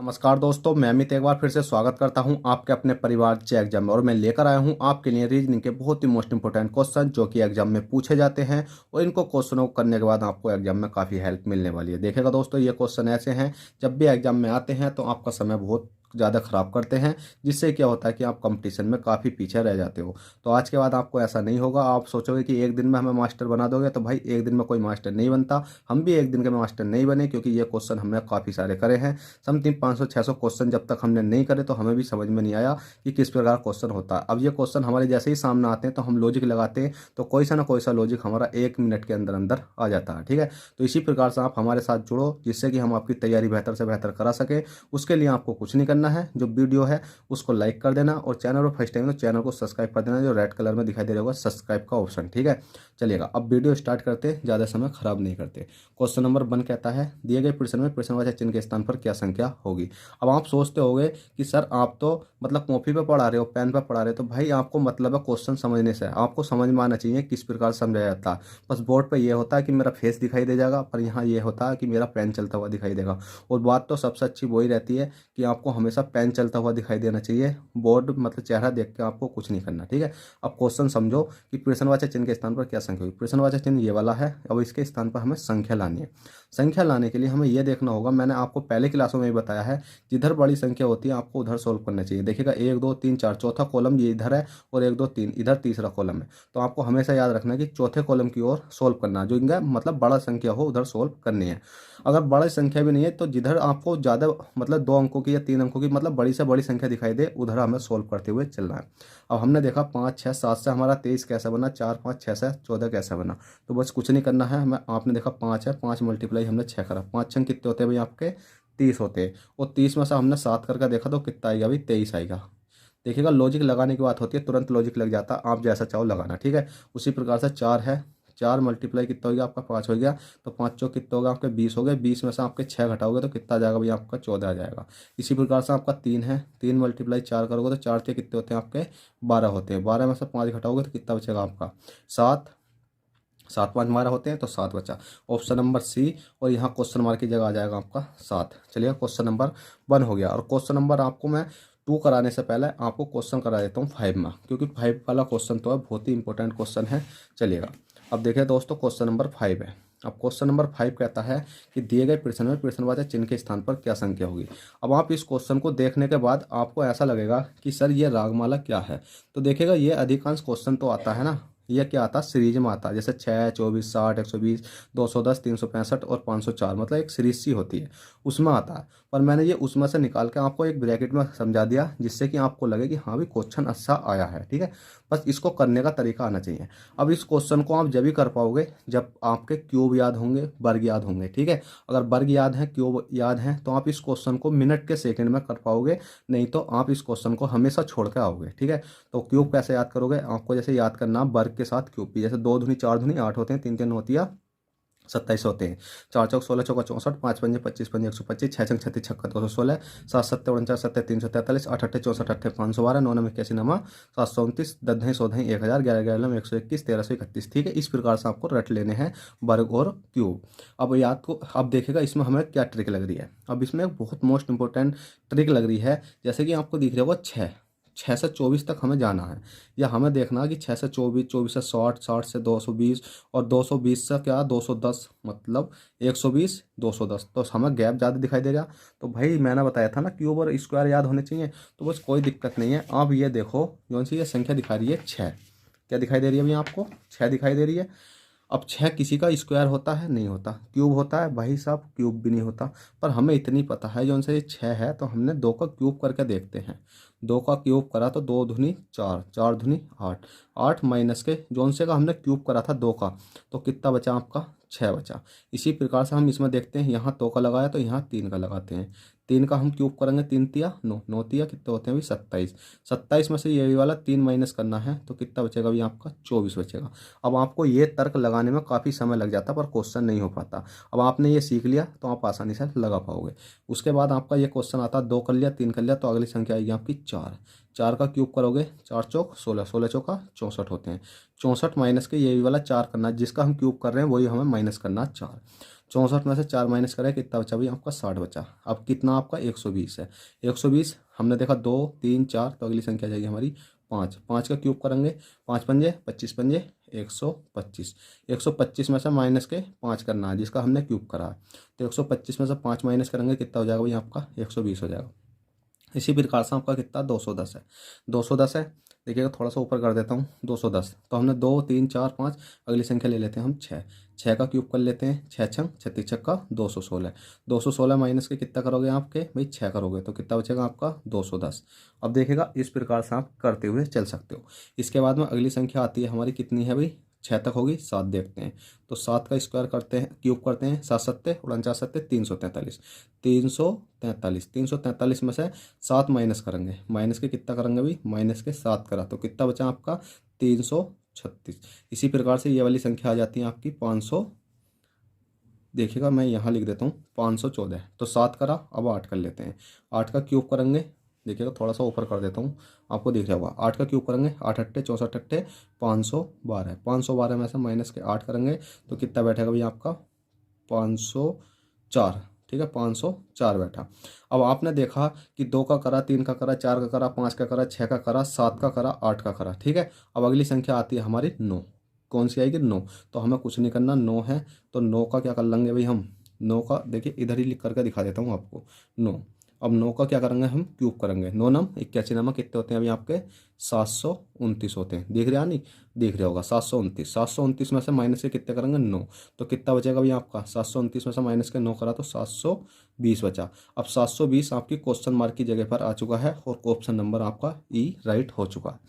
नमस्कार दोस्तों, मैं अमित एक बार फिर से स्वागत करता हूं आपके अपने परिवार चे एग्जाम में। और मैं लेकर आया हूं आपके लिए रीजनिंग के बहुत ही मोस्ट इंपोर्टेंट क्वेश्चन जो कि एग्जाम में पूछे जाते हैं। और इनको क्वेश्चनों को करने के बाद आपको एग्जाम में काफ़ी हेल्प मिलने वाली है। देखिएगा दोस्तों, ये क्वेश्चन ऐसे हैं जब भी एग्जाम में आते हैं तो आपका समय बहुत ज़्यादा ख़राब करते हैं, जिससे क्या होता है कि आप कंपटीशन में काफ़ी पीछे रह जाते हो। तो आज के बाद आपको ऐसा नहीं होगा। आप सोचोगे कि एक दिन में हमें मास्टर बना दोगे, तो भाई एक दिन में कोई मास्टर नहीं बनता। हम भी एक दिन के मास्टर नहीं बने, क्योंकि ये क्वेश्चन हमने काफ़ी सारे करे हैं। समथिंग 500-600 क्वेश्चन जब तक हमने नहीं करे तो हमें भी समझ में नहीं आया कि किस प्रकार क्वेश्चन होता है। अब ये क्वेश्चन हमारे जैसे ही सामने आते हैं तो हम लॉजिक लगाते हैं, तो कोई सा ना कोई सा लॉजिक हमारा 1 मिनट के अंदर अंदर आ जाता है। ठीक है, तो इसी प्रकार से आप हमारे साथ जुड़ो, जिससे कि हम आपकी तैयारी बेहतर से बेहतर करा सकें। उसके लिए आपको कुछ नहीं करना है, जो वीडियो है उसको लाइक कर देना, और चैनल पर फर्स्ट टाइम तो चैनल को सब्सक्राइब कर देना, जो रेड कलर में दिखाई दे रहा होगा सब्सक्राइब का ऑप्शन। ठीक है, चलिएगा अब वीडियो स्टार्ट करते हैं, ज़्यादा समय खराब नहीं करते। क्वेश्चन नंबर 1 कहता है, दिए गए प्रश्न में प्रश्नवाचक चिन्ह के स्थान पर क्या संख्या होगी। अब आप सोचते होंगे कि सर आप तो मतलब कॉपी पे पढ़ा रहे हो, पेन पे पढ़ा रहे हो, तो भाई आपको मतलब है क्वेश्चन समझने से, आपको समझ में आना चाहिए किस प्रकार समझाया जाता है। बस बोर्ड पे ये होता है कि मेरा फेस दिखाई दे जाएगा, पर यहाँ ये होता है कि मेरा पेन चलता हुआ दिखाई देगा। और बात तो सबसे अच्छी वही रहती है कि आपको हमेशा पेन चलता हुआ दिखाई देना चाहिए। बोर्ड मतलब चेहरा देख के आपको कुछ नहीं करना। ठीक है, अब क्वेश्चन समझो कि प्रश्नवाचक चिन्ह के स्थान पर क्या संख्या होगी। प्रश्नवाचक चिन्ह ये वाला है, अब इसके स्थान पर हमें संख्या लानी है। संख्या लाने के लिए हमें यह देखना होगा, मैंने आपको पहले क्लासों में भी बताया है, जिधर बड़ी संख्या होती है आपको उधर सोल्व करना चाहिए। देखिएगा 1 2 3 4 चौथा कॉलम ये इधर है, और 1 2 3 इधर तीसरा कॉलम है। तो आपको हमेशा याद रखना है कि चौथे कॉलम की ओर सोल्व करना, जो इनका मतलब बड़ा संख्या हो उधर सोल्व करनी है। अगर बड़ी संख्या भी नहीं है तो जिधर आपको ज़्यादा मतलब 2 अंकों की या 3 अंकों की मतलब बड़ी से बड़ी संख्या दिखाई दे, उधर हमें सोल्व करते हुए चलना है। अब हमने देखा 5 6 7 से हमारा 23 कैसे बना, 4 5 6 से 14 कैसे बना। तो बस कुछ नहीं करना है हमें। आपने देखा 5 है, 5 मल्टीप्लाई हमने 6 करा, 5 छंग कितने होते हैं भाई आपके 30 होते हैं। और 30 में से हमने 7 करके देखा तो कितना आएगा भाई 23 आएगा। देखिएगा लॉजिक लगाने की बात होती है, तुरंत लॉजिक लग जाता है, आप जैसा चाहो लगाना। ठीक है, उसी प्रकार से 4 है, 4 मल्टीप्लाई कितना हो गया आपका 5 हो गया, तो 5 चौक कितना होगा आपके 20 हो गए। 20 में से आपके 6 घटाओगे तो कितना आ जाएगा भाई आपका 14 आ जाएगा। इसी प्रकार से आपका 3 है, 3 मल्टीप्लाई 4 करोगे तो 4 के कितने होते हैं आपके 12 होते हैं। 12 में से 5 घटाओगे तो कितना बचेगा आपका 7, 7 5 12 होते हैं तो 7 बचा। ऑप्शन नंबर सी, और यहाँ क्वेश्चन मार्क की जगह आ जाएगा आपका 7। चलिए क्वेश्चन नंबर 1 हो गया। और क्वेश्चन नंबर आपको मैं 2 कराने से पहले आपको क्वेश्चन करा देता हूँ 5 में, क्योंकि 5 वाला क्वेश्चन तो है बहुत ही इंपॉर्टेंट क्वेश्चन है। चलिएगा अब देखिए दोस्तों, क्वेश्चन नंबर 5 है। अब क्वेश्चन नंबर 5 कहता है कि दिए गए प्रश्न में प्रश्नवाचक चिन्ह के स्थान पर क्या संख्या होगी। अब आप इस क्वेश्चन को देखने के बाद आपको ऐसा लगेगा कि सर ये रागमाला क्या है। तो देखिएगा ये अधिकांश क्वेश्चन तो आता है ना, ये क्या आता है सीरीज में आता है, जैसे 6 24 60 120 210 365 और 504, मतलब एक सीरीज सी होती है उसमें आता है। पर मैंने ये उसमें से निकाल के आपको एक ब्रैकेट में समझा दिया, जिससे कि आपको लगे कि हाँ भी क्वेश्चन अच्छा आया है। ठीक है, बस इसको करने का तरीका आना चाहिए। अब इस क्वेश्चन को आप जब भी कर पाओगे जब आपके क्यूब याद होंगे, वर्ग याद होंगे। ठीक है, अगर वर्ग याद है क्यूब याद है तो आप इस क्वेश्चन को मिनट के सेकंड में कर पाओगे, नहीं तो आप इस क्वेश्चन को हमेशा छोड़ के आओगे। ठीक है, तो क्यूब कैसे याद करोगे, आपको जैसे याद करना वर्ग के साथ क्यूब भी, जैसे 2 दूनी 4 दूनी 8 होते हैं, 3 3 होती है 27 होते हैं, 4 चौक 16 चौका 64, 5 पंजे 25 पंजे 125, 6 छंग 36 छक्का 216, 7 सत्ते 49 सत्ते 343, 8 अट्ठे 64 अट्ठे 512, 9 नम 81 नमा 729, 10 दही 100 दही 1000, 11 11 नम 121, 1331। ठीक है, इस प्रकार से आपको रट लेने हैं वर्ग और क्यूब। अब याद को अब देखेगा इसमें हमें क्या ट्रिक लग रही है। अब इसमें एक बहुत मोस्ट इंपॉर्टेंट ट्रिक लग रही है, जैसे कि आपको दिख रहा होगा 6 से 24 तक हमें जाना है, या हमें देखना है कि 6 से 24, 24 से 60, 60 से 220, और 220 से क्या 210, मतलब 120 210, तो हमें गैप ज़्यादा दिखाई दे रहा। तो भाई मैंने बताया था ना क्यूब और स्क्वायर याद होने चाहिए, तो बस कोई दिक्कत नहीं है। आप ये देखो जो सी ये संख्या दिखा रही है 6, क्या दिखाई दे रही है अभी आपको 6 दिखाई दे रही है। अब 6 किसी का स्क्वायर होता है नहीं होता, क्यूब होता है भाई साहब, क्यूब भी नहीं होता। पर हमें इतनी पता है जो उनसे ये 6 है तो हमने 2 का क्यूब करके देखते हैं। 2 का क्यूब करा तो 2 दूनी 4, 4 दूनी 8, 8 माइनस के जोन से का हमने क्यूब करा था 2 का, तो कितना बचा आपका 6 बचा। इसी प्रकार से हम इसमें देखते हैं, यहाँ 2 का लगाया तो यहाँ 3 का लगाते हैं। 3 का हम क्यूब करेंगे 3 तिया 9, 9 तिया कितने होते हैं अभी 27, 27 में से ये वाला 3 माइनस करना है तो कितना बचेगा अभी आपका 24 बचेगा। अब आपको ये तर्क लगाने में काफ़ी समय लग जाता पर क्वेश्चन नहीं हो पाता। अब आपने ये सीख लिया तो आप आसानी से लगा पाओगे। उसके बाद आपका ये क्वेश्चन आता है 2 कर लिया 3 कर लिया, तो अगली संख्या आएगी आपकी 4, 4 का क्यूब करोगे 4 चौक 16, 16 चौका 64 होते हैं। 64 माइनस के ये वाला 4 करना है, जिसका हम क्यूब कर रहे हैं वही हमें माइनस करना है 4। 64 में से 4 माइनस करें कितना बचा भाई आपका 60 बचा। अब कितना आपका 120 है। 120 हमने देखा 2 3 4, तो अगली संख्या जाएगी हमारी 5। 5 का क्यूब करेंगे, 5 पंजे 25 पंजे 125। 125 में से माइनस के 5 करना है जिसका हमने क्यूब करा है। तो 125 में से 5 माइनस करेंगे कितना हो जाएगा भाई आपका 120 हो जाएगा। इसी प्रकार से आपका कितना 210 है। 210 है, देखिएगा थोड़ा सा ऊपर कर देता हूँ 210। तो हमने 2 3 4 5, अगली संख्या ले लेते हैं हम 6। 6 का क्यूब कर लेते हैं, 6 छंग 36 छक्का 216। 216 माइनस के कितना करोगे आपके भाई 6 करोगे तो कितना बचेगा आपका 210। अब देखिएगा इस प्रकार से आप करते हुए चल सकते हो। इसके बाद में अगली संख्या आती है हमारी, कितनी है भाई 6 तक होगी, 7 देखते हैं। तो 7 का स्क्वायर करते हैं, क्यूब करते हैं, 7 सत्ते 49 सत्ते 343। 343 343 में से 7 माइनस करेंगे, माइनस के कितना करेंगे भाई माइनस के 7 करा तो कितना बचा आपका 336। इसी प्रकार से ये वाली संख्या आ जाती है आपकी 500। देखिएगा मैं यहाँ लिख देता हूँ 514। तो 7 करा, अब 8 कर लेते हैं। 8 का क्यूब करेंगे, देखिएगा थोड़ा सा ऊपर कर देता हूँ आपको दिख रहा होगा। 8 का क्यूब करेंगे, 8 अट्ठे 64 अट्ठे 512। 512 में से माइनस के 8 करेंगे तो कितना बैठेगा भैया आपका 504। ठीक है 504 बैठा। अब आपने देखा कि 2 का करा, 3 का करा, 4 का करा, 5 का करा, 6 का करा, 7 का करा, 8 का करा। ठीक है, अब अगली संख्या आती है हमारी 9। कौन सी आएगी 9। तो हमें कुछ नहीं करना, 9 है तो 9 का क्या कर लेंगे भाई हम 9 का, देखिए इधर ही लिख करके दिखा देता हूँ आपको 9। अब 9 का क्या करेंगे हम क्यूब करेंगे, 9 नम 81 नमक कितने होते हैं अभी आपके 729 होते हैं। देख रहे हैं नहीं, देख रहे होगा 729। 729 में से माइनस के कितने करेंगे 9, तो कितना बचेगा भाई आपका 729 में से माइनस के 9 करा तो 720 बचा। अब 720 आपकी क्वेश्चन मार्क की जगह पर आ चुका है और ऑप्शन नंबर आपका ई राइट हो चुका है।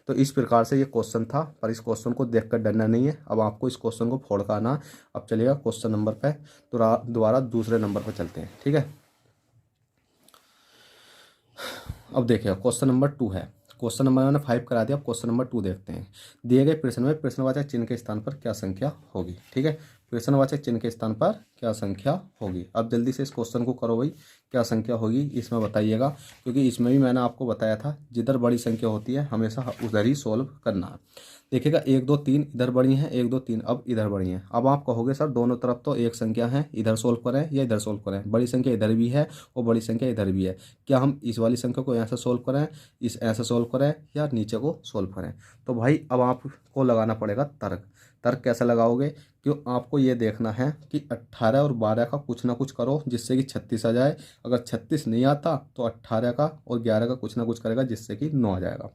तो इस प्रकार से ये क्वेश्चन था, पर इस क्वेश्चन को देख कर डरना नहीं है। अब आपको इस क्वेश्चन को फोड़ कर आना। अब चलिएगा क्वेश्चन नंबर पे, तो दोबारा दूसरे नंबर पर चलते हैं। ठीक है, अब देखिए क्वेश्चन नंबर 2 है। क्वेश्चन नंबर मैंने 5 करा दिया, अब क्वेश्चन नंबर 2 देखते हैं। दिए गए प्रश्न में प्रश्नवाचक चिन्ह के स्थान पर क्या संख्या होगी। ठीक है, प्रश्नवाचक चिन्ह के स्थान पर क्या संख्या होगी। अब जल्दी से इस क्वेश्चन को करो भाई, क्या संख्या होगी इसमें बताइएगा, क्योंकि इसमें भी मैंने आपको बताया था जिधर बड़ी संख्या होती है हमेशा उधर ही सोल्व करना है। देखिएगा 1 2 3 इधर बड़ी हैं, 1 2 3 अब इधर बड़ी हैं। अब आप कहोगे सर दोनों तरफ तो एक संख्या है, इधर सोल्व करें या इधर सोल्व करें। बड़ी संख्या इधर भी है और बड़ी संख्या इधर भी है, क्या हम इस वाली संख्या को ऐसे सोल्व करें, इस ऐसे सोल्व करें या नीचे को सोल्व करें। तो भाई अब आपको लगाना पड़ेगा तर्क। तर्क कैसे लगाओगे, क्यों आपको ये देखना है कि 18 और 12 का कुछ ना कुछ करो जिससे कि 36 आ जाए। अगर 36 नहीं आता तो 18 का और 11 का कुछ ना कुछ करेगा जिससे कि 9 आ जाएगा।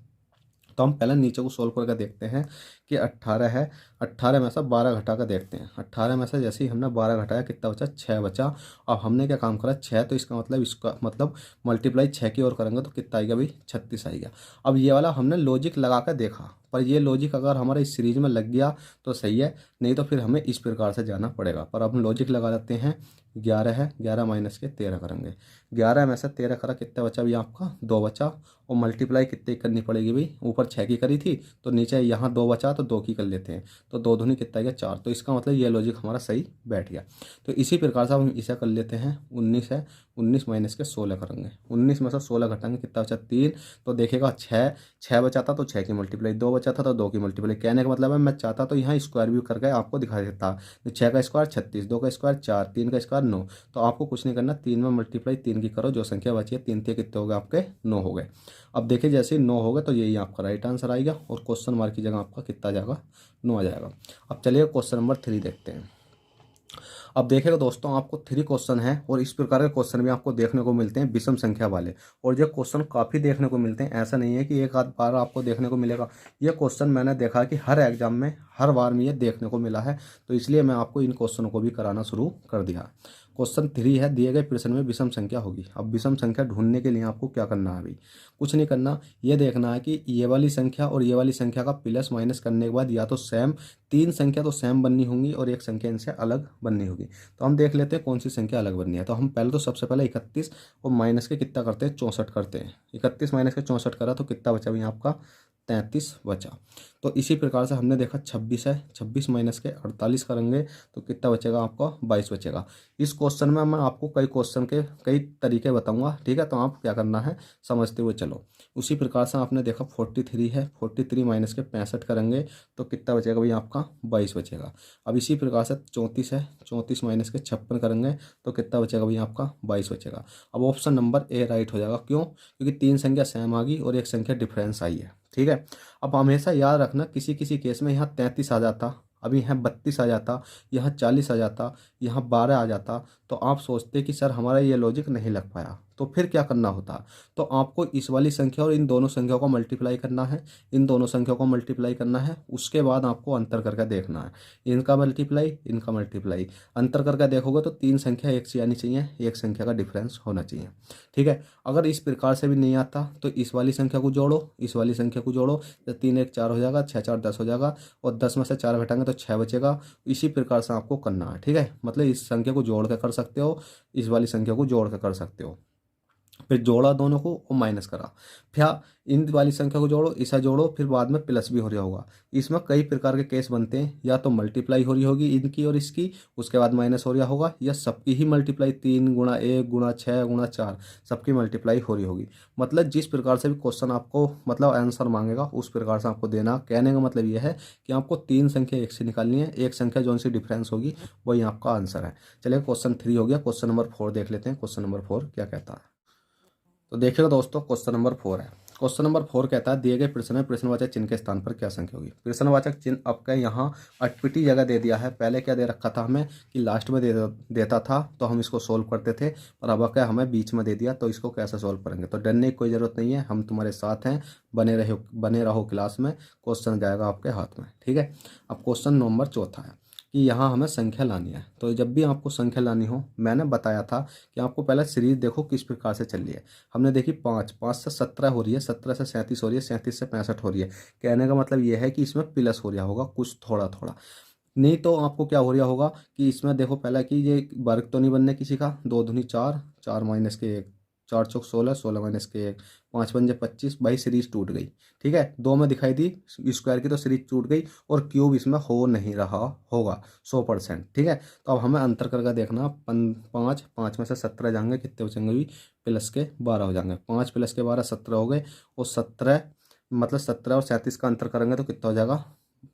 तो हम पहले नीचे को सोल्व करके देखते हैं कि 18 है, 18 में से 12 घटा कर देखते हैं। 18 में से जैसे ही हमने 12 घटाया कितना बचा 6 बचा। अब हमने क्या काम करा 6, तो इसका मतलब मल्टीप्लाई 6 की ओर करेंगे तो कितना आएगा भाई 36 आएगा। अब ये वाला हमने लॉजिक लगा कर देखा, पर ये लॉजिक अगर हमारे इस सीरीज में लग गया तो सही है, नहीं तो फिर हमें इस प्रकार से जाना पड़ेगा। पर अब हम लॉजिक लगा लेते हैं। 11 है, 11 माइनस के 13 करेंगे। 11 में से 13 करा कितना बचा भी आपका 2 बचा। और मल्टीप्लाई कितने की करनी पड़ेगी भाई, ऊपर 6 की करी थी तो नीचे यहाँ 2 बचा तो 2 की कर लेते हैं। तो 2 दूनी कितना गया 4। तो इसका मतलब ये लॉजिक हमारा सही बैठ गया। तो इसी प्रकार से हम इसे कर लेते हैं। 19 है, 19 माइनस के 16 करेंगे। 19 में से 16 घटाएंगे कितना बचा 3। तो देखिएगा 6 बचा था तो 6 की मल्टीप्लाई, 2 बचा था तो 2 की मल्टीप्लाई। कहने का मतलब है मैं चाहता तो यहाँ स्क्वायर भी करके आपको दिखा देता। तो 6 का स्क्वायर 36, 2 का स्क्वायर 4, 3 का स्क्वायर 9। तो आपको कुछ नहीं करना, 3 में मल्टीप्लाई 3 की करो, जो संख्या बची है 3 कितने हो गए आपके 9 हो गए। अब देखिए जैसे ही 9 हो गए तो यही आपका राइट आंसर आएगा और क्वेश्चन मार्क की जगह आपका कितना आ जाएगा 9 आ जाएगा। अब चलिए क्वेश्चन नंबर 3 देखते हैं। अब देखिएगा दोस्तों आपको 3 क्वेश्चन है और इस प्रकार के क्वेश्चन भी आपको देखने को मिलते हैं विषम संख्या वाले। और ये क्वेश्चन काफ़ी देखने को मिलते हैं, ऐसा नहीं है कि एक आध बार आपको देखने को मिलेगा। ये क्वेश्चन मैंने देखा कि हर एग्जाम में हर बार में ये देखने को मिला है, तो इसलिए मैं आपको इन क्वेश्चनों को भी कराना शुरू कर दिया। क्वेश्चन 3 है, दिए गए प्रश्न में विषम संख्या होगी। अब विषम संख्या ढूंढने के लिए आपको क्या करना है अभी, कुछ नहीं करना, ये देखना है कि ये वाली संख्या और ये वाली संख्या का प्लस माइनस करने के बाद या तो सेम, 3 संख्या तो सेम बननी होंगी और एक संख्या इनसे अलग बननी होगी। तो हम देख लेते हैं कौन सी संख्या अलग बननी है। तो हम पहले तो सबसे पहले 31 और माइनस के कितना करते हैं 64 करते हैं। 31 माइनस के 64 करा तो कितना बचा भी आपका 33 बचा। तो इसी प्रकार से हमने देखा 26 है, 26 माइनस के 48 करेंगे तो कितना बचेगा आपका 22 बचेगा। इस क्वेश्चन में मैं आपको कई क्वेश्चन के कई तरीके बताऊंगा, ठीक है, तो आप क्या करना है समझते हुए चलो। उसी प्रकार से आपने देखा 43 है, 43 माइनस के 65 करेंगे तो कितना बचेगा भाई आपका 22 बचेगा। अब इसी प्रकार से 34 है, 34 माइनस के 56 करेंगे तो कितना बचेगा भाई आपका 22 बचेगा। अब ऑप्शन नंबर ए राइट हो जाएगा, क्यों? क्योंकि तीन संख्या सेम आ गई और एक संख्या डिफरेंस आई है, ठीक है। अब हमेशा याद रखना किसी किसी केस में यहाँ 33 आ जाता, अभी यहाँ 32 आ जाता, यहाँ 40 आ जाता, यहाँ 12 आ जाता, तो आप सोचते कि सर हमारा ये लॉजिक नहीं लग पाया, तो फिर क्या करना होता? तो आपको इस वाली संख्या और इन दोनों संख्याओं को मल्टीप्लाई करना है, इन दोनों संख्याओं को मल्टीप्लाई करना है, उसके बाद आपको अंतर करके देखना है, इनका मल्टीप्लाई इनका मल्टीप्लाई, अंतर करके देखोगे तो तीन संख्या एक सी आनी चाहिए, एक संख्या का डिफरेंस होना चाहिए, ठीक है। अगर इस प्रकार से भी नहीं आता तो इस वाली संख्या को जोड़ो, इस वाली संख्या को जोड़ो, तो 3 1 4 हो जाएगा, 6 4 10 हो जाएगा, और 10 में से 4 घटाएंगे तो 6 बचेगा। इसी प्रकार से आपको करना है, ठीक है। मतलब इस संख्या को जोड़ के कर सकते हो, इस वाली संख्या को जोड़ के कर सकते हो, फिर जोड़ा दोनों को और माइनस करा, फिर इन वाली संख्या को जोड़ो, इसे जोड़ो, फिर बाद में प्लस भी हो रहा होगा। इसमें कई प्रकार के केस बनते हैं, या तो मल्टीप्लाई हो रही होगी इनकी और इसकी, उसके बाद माइनस हो रहा होगा, या सबकी ही मल्टीप्लाई 3 गुणा 1 गुणा 6 गुणा 4 सबकी मल्टीप्लाई हो रही होगी। मतलब जिस प्रकार से भी क्वेश्चन आपको मतलब आंसर मांगेगा उस प्रकार से आपको देना। कहने का मतलब यह है कि आपको तीन संख्या एक से निकालनी है, एक संख्या जो सी डिफरेंस होगी वही आपका आंसर है। चलिए क्वेश्चन 3 हो गया, क्वेश्चन नंबर 4 देख लेते हैं। क्वेश्चन नंबर 4 क्या कहता है, तो देखिएगा दोस्तों, क्वेश्चन नंबर 4 है। क्वेश्चन नंबर 4 कहता है दिए गए प्रश्न में प्रश्नवाचक चिन्ह के स्थान पर क्या संख्या होगी। प्रश्नवाचक चिन्ह आपका यहाँ अटपटी जगह दे दिया है। पहले क्या दे रखा था हमें कि लास्ट में देता था तो हम इसको सोल्व करते थे, और अब क्या हमें बीच में दे दिया, तो इसको कैसे सोल्व करेंगे। तो डरने की कोई ज़रूरत नहीं है, हम तुम्हारे साथ हैं, बने रहो क्लास में, क्वेश्चन जाएगा आपके हाथ में, ठीक है। अब क्वेश्चन नंबर 4 है कि यहाँ हमें संख्या लानी है। तो जब भी आपको संख्या लानी हो, मैंने बताया था कि आपको पहले सीरीज देखो किस प्रकार से चल रही है। हमने देखी 5 5 से 17 हो रही है, 17 से 37 हो रही है, 37 से 65 हो रही है। कहने का मतलब ये है कि इसमें प्लस हो रहा होगा कुछ थोड़ा थोड़ा, नहीं तो आपको क्या हो रहा होगा कि इसमें देखो पहले कि ये वर्ग तो नहीं बनने किसी का, 2 दूनी 4, 4 माइनस के 1, 4 चौक 16, 16 माइनस के 1, 5 पंजे 25, भाई सीरीज टूट गई, ठीक है। 2 में दिखाई दी स्क्वायर की तो सीरीज टूट गई, और क्यूब इसमें हो नहीं रहा होगा 100%, ठीक है। तो अब हमें अंतर करके देखना, 5 5 में से 17 जाएंगे, कितने बचेंगे भी प्लस के 12 हो जाएंगे, 5 प्लस के 12 17 हो गए, और 17 मतलब 17 और 37 का अंतर करेंगे तो कितना हो जाएगा,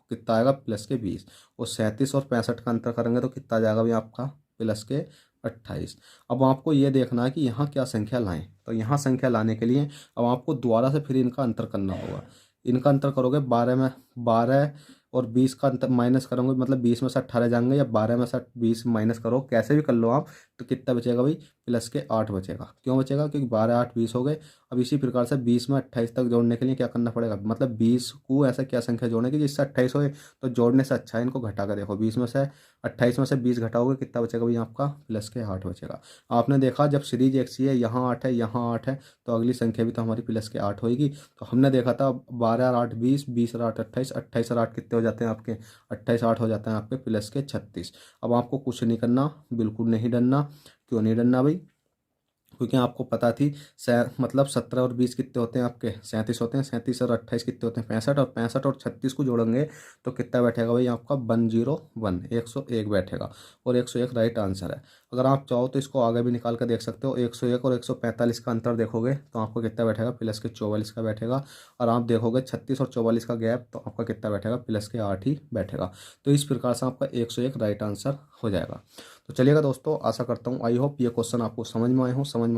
कितना आएगा प्लस के 20, और 37 और 65 का अंतर करेंगे तो कितना आ जाएगा भाई आपका प्लस के 28। अब आपको ये देखना है कि यहाँ क्या संख्या लाएं। तो यहाँ संख्या लाने के लिए अब आपको दोबारा से फिर इनका अंतर करना होगा। इनका अंतर करोगे 12 में 12 और 20 का अंतर माइनस करोगे, मतलब 20 में से 18 जाएंगे, या 12 में से 20 माइनस करो, कैसे भी कर लो आप, तो कितना बचेगा भाई प्लस के 8 बचेगा। क्यों बचेगा? क्योंकि 12 8 20 हो गए। अब इसी प्रकार से 20 में 28 तक जोड़ने के लिए क्या करना पड़ेगा, मतलब 20 को ऐसा क्या संख्या जोड़ने की जिससे 28 होए, तो जोड़ने से अच्छा है इनको घटा कर देखो। 20 में से 28 में से 20 घटाओगे कितना बचेगा भाई आपका प्लस के 8 बचेगा। आपने देखा जब सीरीज एक सी है, यहाँ 8 है यहाँ 8 है, तो अगली संख्या भी तो हमारी प्लस के 8 होगी। तो हमने देखा था 12 और 8 20, 20 और 8 28, 28 और 8 कितने हो जाते हैं आपके 28 8 हो जाते हैं आपके प्लस के 36। अब आपको कुछ नहीं करना, बिल्कुल नहीं डरना। क्यों नहीं डरना भाई? क्योंकि आपको पता थी मतलब 17 और 20 कितने होते हैं आपके 37 होते हैं, 37 और 28 कितने होते हैं 65, और 65 और 36 को जोड़ेंगे तो कितना बैठेगा भाई आपका 101 101 बैठेगा, और 101 राइट आंसर है। अगर आप चाहो तो इसको आगे भी निकाल कर देख सकते हो। 101 और 145 का अंतर देखोगे तो आपको कितना बैठेगा प्लस के 44 का बैठेगा, और आप देखोगे 36 और 44 का गैप तो आपका कितना बैठेगा प्लस के 8 ही बैठेगा। तो इस प्रकार से आपका 101 राइट आंसर हो जाएगा। तो चलिएगा दोस्तों, आशा करता हूँ आई होप ये क्वेश्चन आपको समझ में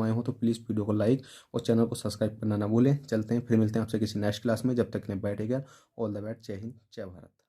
आए हो तो प्लीज़ वीडियो को लाइक और चैनल को सब्सक्राइब करना ना भूलें। चलते हैं, फिर मिलते हैं आपसे किसी नेक्स्ट क्लास में। जब तक के लिए बैठ गया, ऑल द बेस्ट, जय हिंद जय भारत।